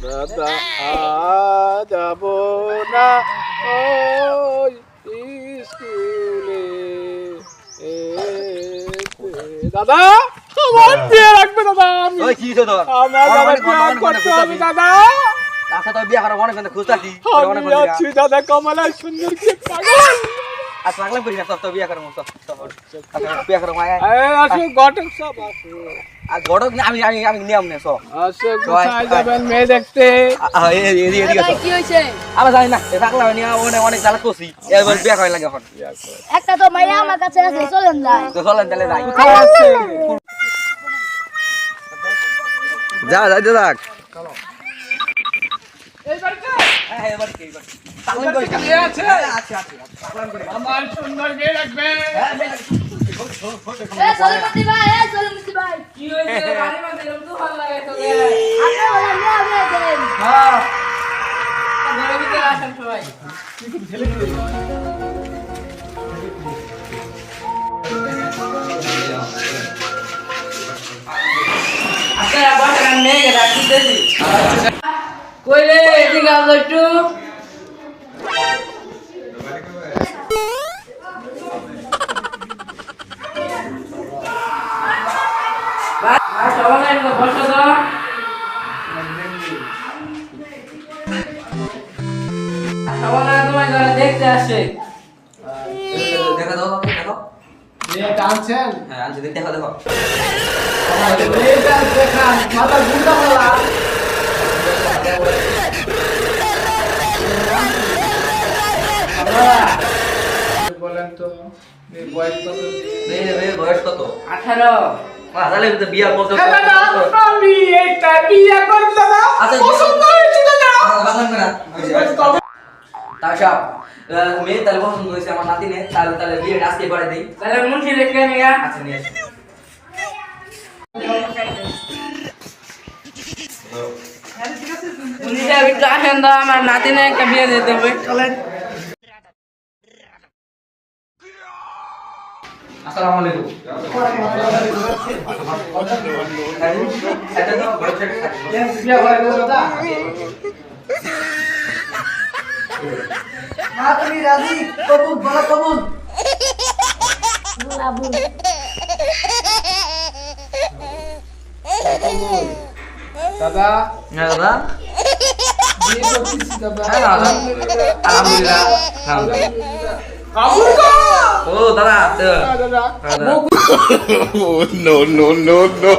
দাদা যাব না ওই স্কুলে দাদা আমার বিয়ে রাখবে দাদা ওই কি হইছে তোর আমার বিয়ে করতে হবে দাদা আচ্ছা তোর বিয়ে করার মনে করে খুঁজতাছি আমি আছি দাদা কমলা সুন্দর কি পাগল আর পাগলা করি না তোর বিয়ে করার মতো আচ্ছা বিয়ে করার মায়া আসো গটক সব আসো আর গড়ক না আমি নিয়ম নে সব আসো কোথায় যাবেন মেয়ে দেখতে এদিকে কি হইছে আমরা জানি না এ পাগলা নিয়ে অনেক জ্বালা করছি এবার বিয়ে করা লাগে এখন একটা তো মাইয়া আমার কাছে আছে চলেন যাই তো চলেন তাহলে যাই কোথায় আছে যা যাইতে থাক এই বাড়িতে হ্যাঁ এবার কি এবার পাগলা কই মেয়ে আছে আছে আমার সুন্দর মেয়ে রাখবে চলমতি ভাই চলমতি ভাই কি হইছে বাড়ি মধ্যে তো ভালো লাগে তোকে আপনি বলেন না দেন হ্যাঁ ঘরের ভিতরে আসেন সবাই আচ্ছা বাসা আমি মেয়েকে ডাকতেছি কইলে এদিকে আসো একটু সবাই বসো তো সবাই তোমার ঘরে দেখতে আসে দেখা দাও দেখো মেয়ে টানছেন হ্যাঁ আনছি দেখো দেখো মেয়েটা দেখান মাথা গুন্ডা বলা বলেন তো মেয়ে বয়স কত মেয়ে বয়স কত 18 তাহলে তো বিয়া করতে আমি এটা বিয়ে করব দাদা আচ্ছা, পছন্দ হয়েছে দাদা তাসা মেয়ে তাহলে পছন্দ হয়েছে আমার নাতিনে তাহলে বিয়ে আজকে করে দেই তাহলে মুন্সি রেখে নিয়া আচ্ছা নিয়ে আসি মুন্সিটা একটু আসেন তো আমার নাতিনে একটা বিয়ে দিতে হবে চলেন আসসালামু আলাইকুম এটা তো বড় ছেলে বিয়ে করে দেবো দাদা মা তুমি রাজি কবুল বলা কবুল বাবু দাদা না দাদা বিয়ে করতেছি দাদা আলহামদুলিল্লাহ কাবুল কর ও দাদা দাদা দাদা no, no, no, no.